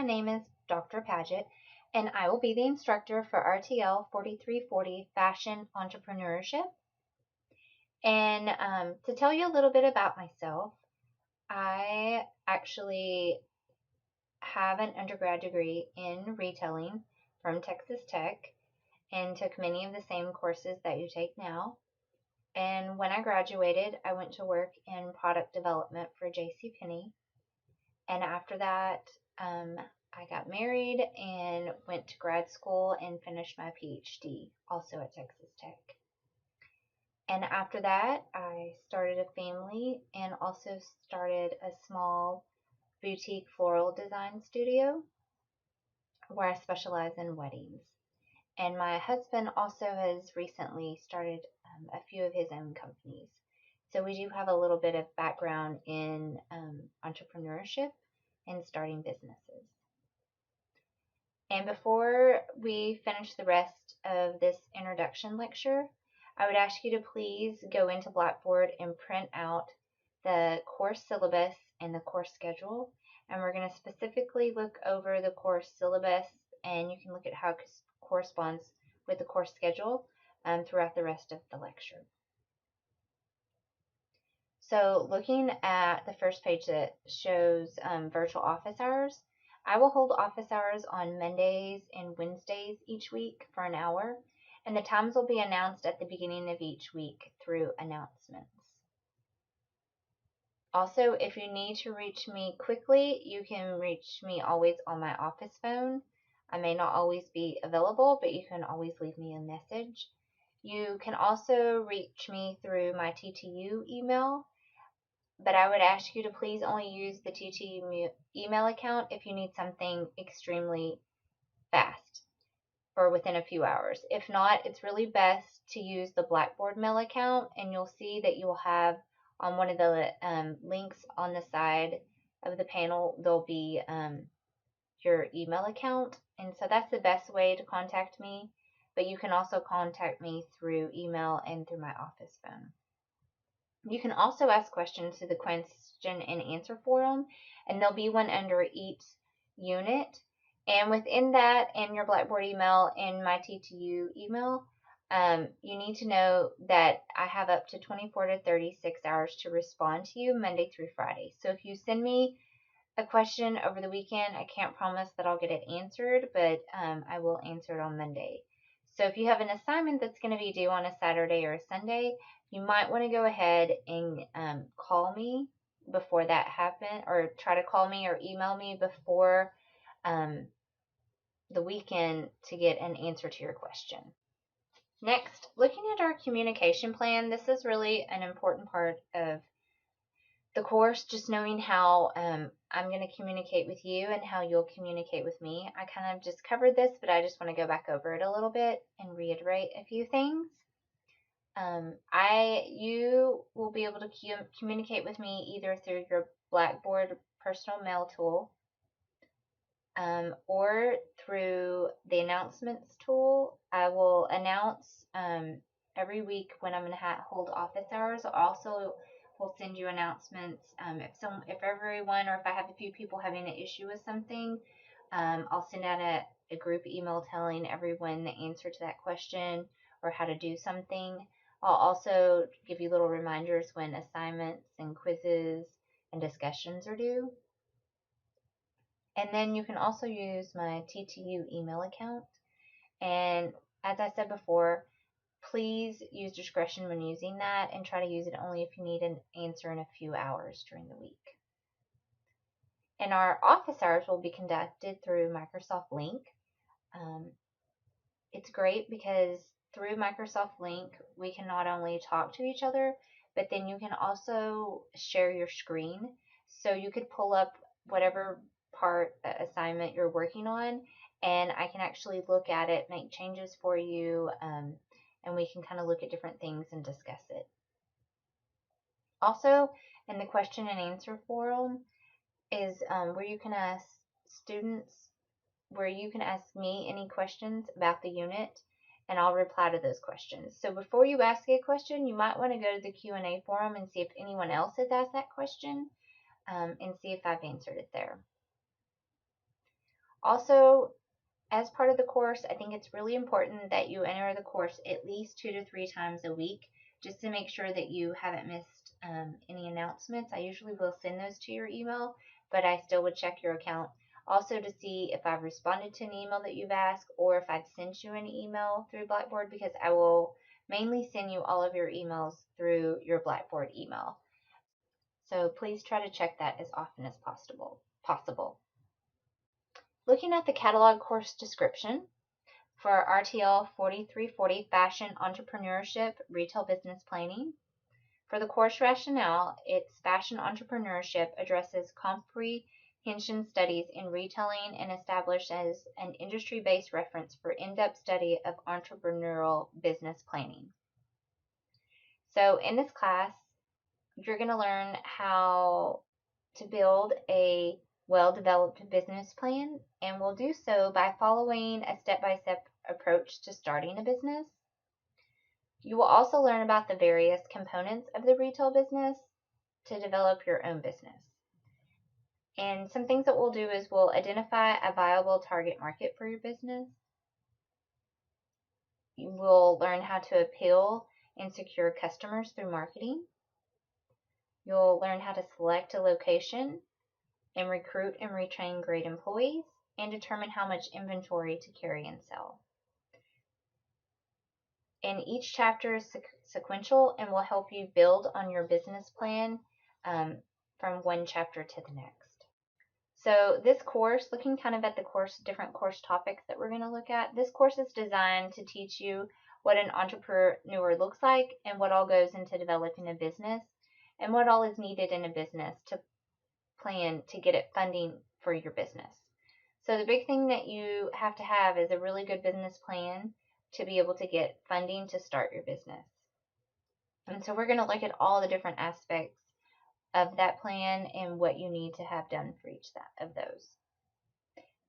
name is Dr. Paget, and I will be the instructor for RTL4340 Fashion Entrepreneurship. And to tell you a little bit about myself, I actually have an undergrad degree in retailing from Texas Tech and took many of the same courses that you take now. And when I graduated, I went to work in product development for JCPenney. And after that, I got married and went to grad school and finished my PhD, also at Texas Tech. And after that, I started a family and also started a small boutique floral design studio where I specialize in weddings. And my husband also has recently started a few of his own companies. So we do have a little bit of background in entrepreneurship and starting businesses. And before we finish the rest of this introduction lecture, I would ask you to please go into Blackboard and print out the course syllabus and the course schedule. And we're going to specifically look over the course syllabus, and you can look at how it corresponds with the course schedule throughout the rest of the lecture. So looking at the first page that shows virtual office hours, I will hold office hours on Mondays and Wednesdays each week for an hour, and the times will be announced at the beginning of each week through announcements. Also, if you need to reach me quickly, you can reach me always on my office phone. I may not always be available, but you can always leave me a message. You can also reach me through my TTU email, but I would ask you to please only use the TTU email account if you need something extremely fast or within a few hours. If not, it's really best to use the Blackboard mail account, and you'll see that you will have on one of the links on the side of the panel, there'll be your email account. And so that's the best way to contact me, but you can also contact me through email and through my office phone. You can also ask questions to the question and answer forum, and there'll be one under each unit. And within that, in your Blackboard email and my TTU email, you need to know that I have up to 24 to 36 hours to respond to you Monday through Friday. So if you send me a question over the weekend, I can't promise that I'll get it answered, but I will answer it on Monday. So if you have an assignment that's going to be due on a Saturday or a Sunday, you might want to go ahead and call me before that happens, or try to call me or email me before the weekend to get an answer to your question. Next, looking at our communication plan, this is really an important part of the course, just knowing how I'm going to communicate with you and how you'll communicate with me. I kind of just covered this, but I just want to go back over it a little bit and reiterate a few things. You will be able to communicate with me either through your Blackboard personal mail tool or through the announcements tool. I will announce every week when I'm going to hold office hours. I also will send you announcements if everyone, or if I have a few people having an issue with something, I'll send out a group email telling everyone the answer to that question or how to do something. I'll also give you little reminders when assignments and quizzes and discussions are due. And then you can also use my TTU email account. And as I said before, please use discretion when using that and try to use it only if you need an answer in a few hours during the week. And our office hours will be conducted through Microsoft Link. It's great because through Microsoft Link, we can not only talk to each other, but then you can also share your screen. So you could pull up whatever part assignment you're working on, and I can actually look at it, make changes for you, and we can kind of look at different things and discuss it. Also, in the question and answer forum is where you can ask students, where you can ask me any questions about the unit, and I'll reply to those questions. So before you ask a question, you might want to go to the Q&A forum and see if anyone else has asked that question and see if I've answered it there. Also, as part of the course, I think it's really important that you enter the course at least 2 to 3 times a week, just to make sure that you haven't missed any announcements. I usually will send those to your email, but I still would check your account also to see if I've responded to an email that you've asked, or if I've sent you an email through Blackboard, because I will mainly send you all of your emails through your Blackboard email. So please try to check that as often as possible. Looking at the catalog course description for RTL 4340 Fashion Entrepreneurship Retail Business Planning. For the course rationale, its fashion entrepreneurship addresses comprehension studies in retailing and establishes an industry-based reference for in-depth study of entrepreneurial business planning. So in this class, you're going to learn how to build a well-developed business plan, and we'll do so by following a step-by-step approach to starting a business. You will also learn about the various components of the retail business to develop your own business. And some things that we'll do is we'll identify a viable target market for your business. You will learn how to appeal and secure customers through marketing. You'll learn how to select a location and recruit and retrain great employees, and determine how much inventory to carry and sell. And each chapter is sequential and will help you build on your business plan from one chapter to the next. So this course, looking kind of at the different course topics that we're going to look at, this course is designed to teach you what an entrepreneur looks like and what all goes into developing a business, and what all is needed in a business to plan to get it funding for your business. So the big thing that you have to have is a really good business plan to be able to get funding to start your business. And so we're going to look at all the different aspects of that plan and what you need to have done for each of those.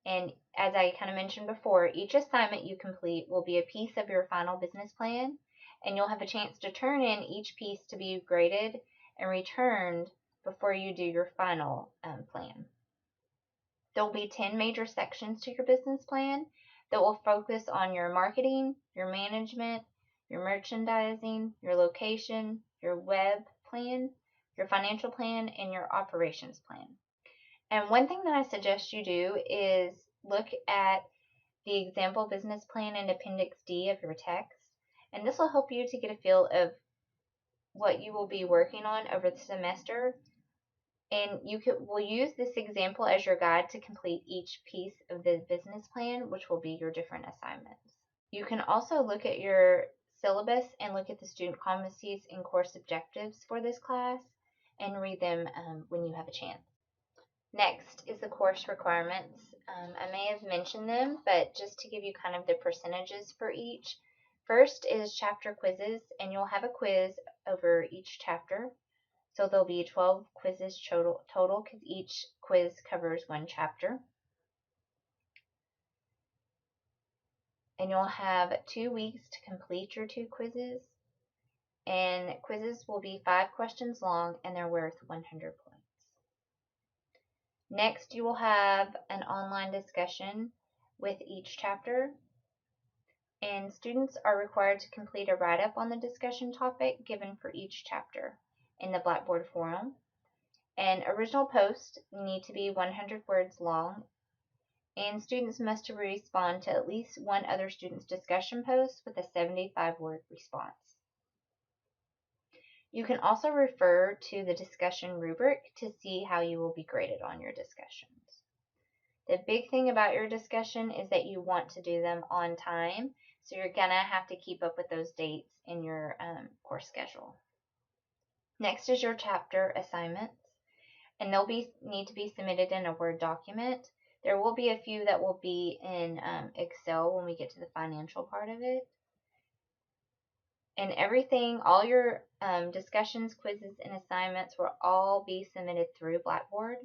And as I kind of mentioned before, each assignment you complete will be a piece of your final business plan, and you'll have a chance to turn in each piece to be graded and returned before you do your final plan. There will be 10 major sections to your business plan that will focus on your marketing, your management, your merchandising, your location, your web plan, your financial plan, and your operations plan. And one thing that I suggest you do is look at the example business plan in Appendix D of your text, and this will help you to get a feel of what you will be working on over the semester. And we'll use this example as your guide to complete each piece of the business plan, which will be your different assignments. You can also look at your syllabus and look at the student competencies and course objectives for this class and read them when you have a chance. Next is the course requirements. I may have mentioned them, but just to give you kind of the percentages for each. First is chapter quizzes, and you'll have a quiz over each chapter. So there'll be 12 quizzes total because each quiz covers one chapter. And you'll have 2 weeks to complete your 2 quizzes. And quizzes will be 5 questions long, and they're worth 100 points. Next, you will have an online discussion with each chapter. And students are required to complete a write-up on the discussion topic given for each chapter in the Blackboard forum. And original posts need to be 100 words long, and students must respond to at least one other student's discussion post with a 75-word response. You can also refer to the discussion rubric to see how you will be graded on your discussions. The big thing about your discussion is that you want to do them on time, so you're going to have to keep up with those dates in your course schedule. Next is your chapter assignments, and they'll need to be submitted in a Word document. There will be a few that will be in Excel when we get to the financial part of it. And everything, all your discussions, quizzes, and assignments will all be submitted through Blackboard.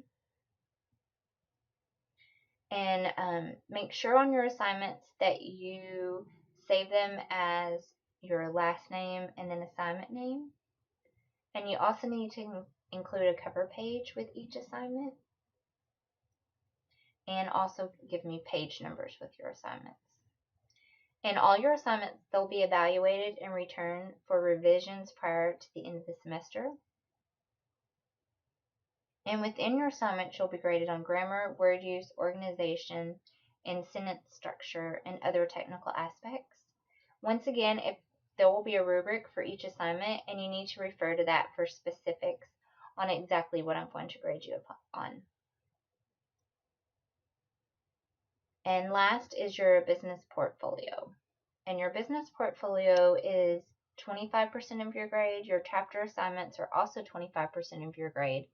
And make sure on your assignments that you save them as your last name and then assignment name. And you also need to include a cover page with each assignment. and also give me page numbers with your assignments. In all your assignments, they'll be evaluated and returned for revisions prior to the end of the semester. And within your assignments, you'll be graded on grammar, word use, organization, and sentence structure, and other technical aspects. Once again, if there will be a rubric for each assignment, and you need to refer to that for specifics on exactly what I'm going to grade you on. And last is your business portfolio. And your business portfolio is 25% of your grade. Your chapter assignments are also 25% of your grade.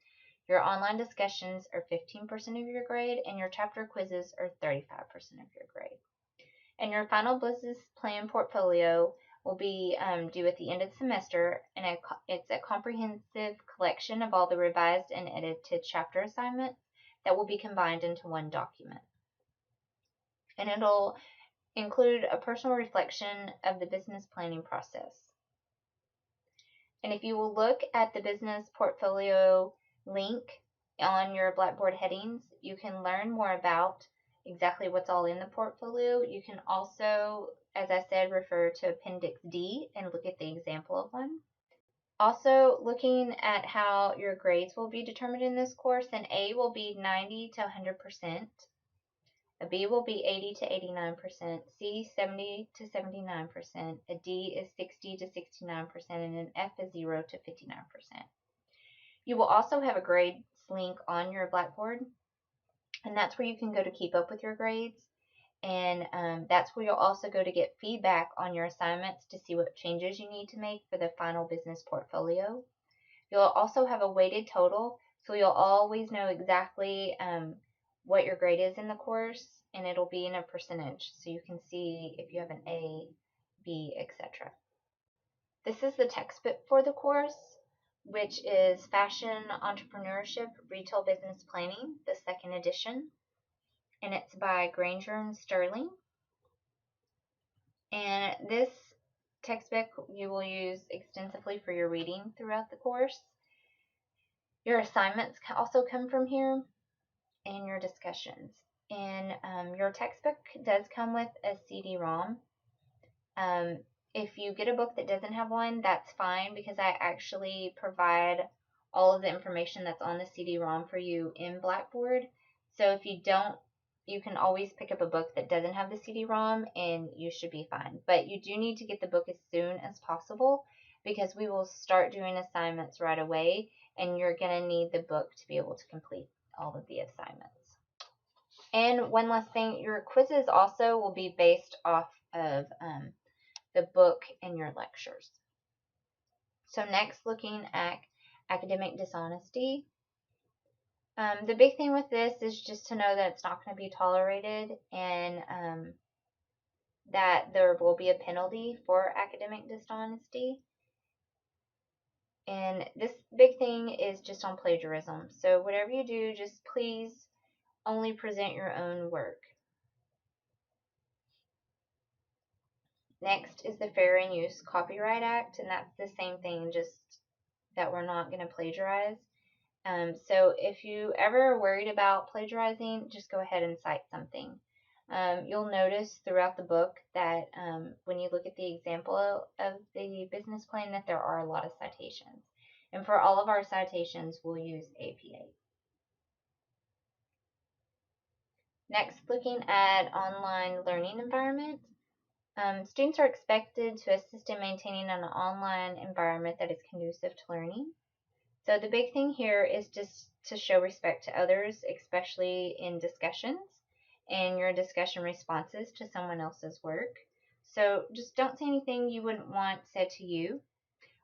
Your online discussions are 15% of your grade, and your chapter quizzes are 35% of your grade. And your final business plan portfolio will be due at the end of the semester, and it's a comprehensive collection of all the revised and edited chapter assignments that will be combined into one document. And it'll include a personal reflection of the business planning process. And if you will look at the business portfolio link on your Blackboard headings, you can learn more about exactly what's all in the portfolio. You can also, as I said, refer to Appendix D and look at the example of one. Also, looking at how your grades will be determined in this course, an A will be 90 to 100%. A B will be 80 to 89%, C 70 to 79%, a D is 60 to 69%, and an F is 0 to 59%. You will also have a grades link on your Blackboard, and that's where you can go to keep up with your grades, and that's where you'll also go to get feedback on your assignments to see what changes you need to make for the final business portfolio. You'll also have a weighted total, so you'll always know exactly what your grade is in the course, and it'll be in a percentage, so you can see if you have an A, B, etc. This is the textbook for the course, which is Fashion Entrepreneurship Retail Business Planning, the second edition, and it's by Granger and Sterling. And this textbook you will use extensively for your reading throughout the course. Your assignments also come from here, and your discussions. And your textbook does come with a CD-ROM. If you get a book that doesn't have one, that's fine, because I actually provide all of the information that's on the CD-ROM for you in Blackboard. So if you don't, you can always pick up a book that doesn't have the CD-ROM and you should be fine. But you do need to get the book as soon as possible, because we will start doing assignments right away, and you're going to need the book to be able to complete all of the assignments. And one last thing, your quizzes also will be based off of the book and your lectures. So next, looking at academic dishonesty. The big thing with this is just to know that it's not going to be tolerated, and that there will be a penalty for academic dishonesty. And this big thing is just on plagiarism. So whatever you do, just please only present your own work. Next is the Fair and Use Copyright Act, and that's the same thing, just that we're not going to plagiarize. So if you ever are worried about plagiarizing, just go ahead and cite something. You'll notice throughout the book that when you look at the example of the business plan, that there are a lot of citations. And for all of our citations, we'll use APA. Next, looking at online learning environment. Students are expected to assist in maintaining an online environment that is conducive to learning. So the big thing here is just to show respect to others, especially in discussions and your discussion responses to someone else's work. So just don't say anything you wouldn't want said to you.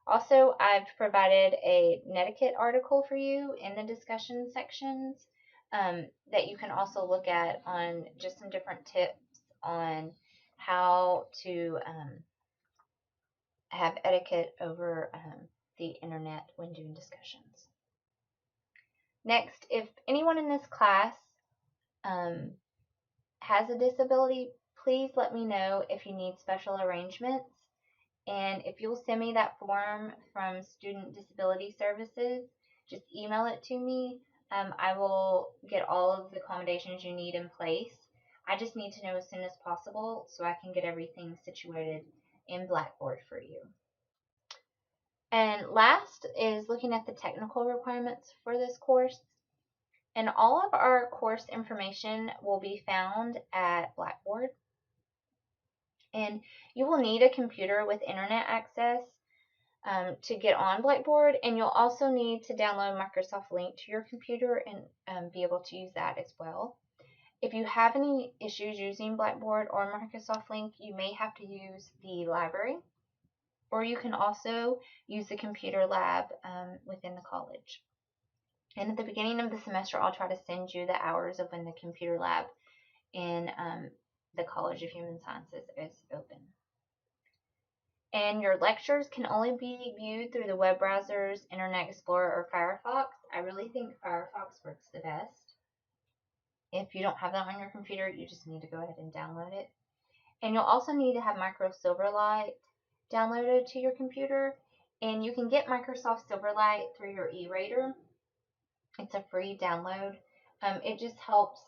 Also, I've provided a netiquette article for you in the discussion sections that you can also look at on just some different tips on how to have etiquette over the internet when doing discussions. Next, if anyone in this class has a disability, please let me know if you need special arrangements. And if you'll send me that form from Student Disability Services, just email it to me. I will get all of the accommodations you need in place. I just need to know as soon as possible so I can get everything situated in Blackboard for you. And last is looking at the technical requirements for this course. And all of our course information will be found at Blackboard. And you will need a computer with internet access to get on Blackboard, and you'll also need to download Microsoft Link to your computer and be able to use that as well. If you have any issues using Blackboard or Microsoft Link, you may have to use the library, or you can also use the computer lab within the college. And at the beginning of the semester, I'll try to send you the hours of when the computer lab in the College of Human Sciences is open. And your lectures can only be viewed through the web browsers, Internet Explorer, or Firefox. I really think Firefox works the best. If you don't have that on your computer, you just need to go ahead and download it. And you'll also need to have Microsoft Silverlight downloaded to your computer. And you can get Microsoft Silverlight through your e-reader. It's a free download. It just helps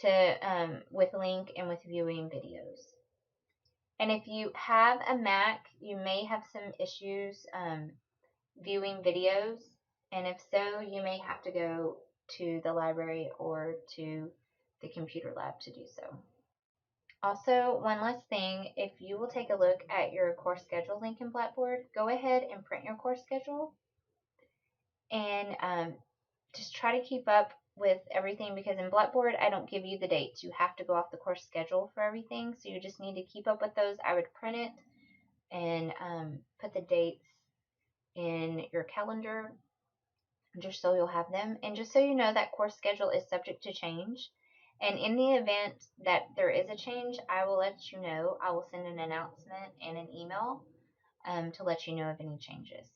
to with link and with viewing videos. And if you have a Mac, you may have some issues viewing videos, and if so, you may have to go to the library or to the computer lab to do so. Also, one last thing, if you will take a look at your course schedule link in Blackboard, go ahead and print your course schedule and just try to keep up with everything, because in Blackboard I don't give you the dates. You have to go off the course schedule for everything, so you just need to keep up with those. I would print it and put the dates in your calendar just so you'll have them. And just so you know, that course schedule is subject to change. And in the event that there is a change, I will let you know. I will send an announcement and an email to let you know of any changes.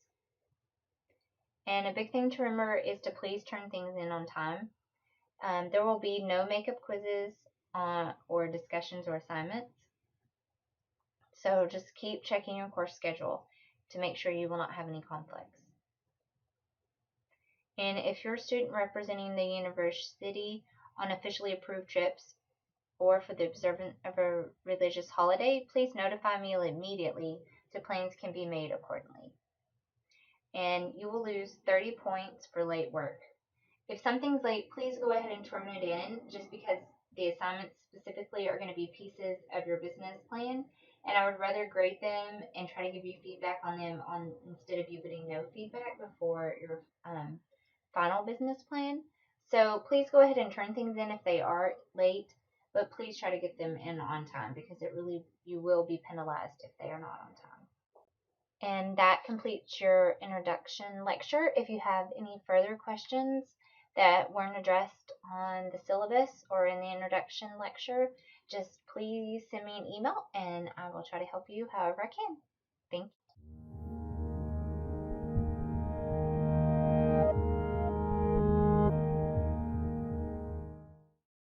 And a big thing to remember is to please turn things in on time. There will be no makeup quizzes or discussions or assignments. So just keep checking your course schedule to make sure you will not have any conflicts. And if you're a student representing the university on officially approved trips or for the observance of a religious holiday, please notify me immediately so plans can be made accordingly. And you will lose 30 points for late work. If something's late, please go ahead and turn it in, just because the assignments specifically are going to be pieces of your business plan, and I would rather grade them and try to give you feedback on them instead of you getting no feedback before your final business plan. So please go ahead and turn things in if they are late, but please try to get them in on time, because you will be penalized if they are not on time. And that completes your introduction lecture. If you have any further questions that weren't addressed on the syllabus or in the introduction lecture, just please send me an email and I will try to help you however I can. Thank you.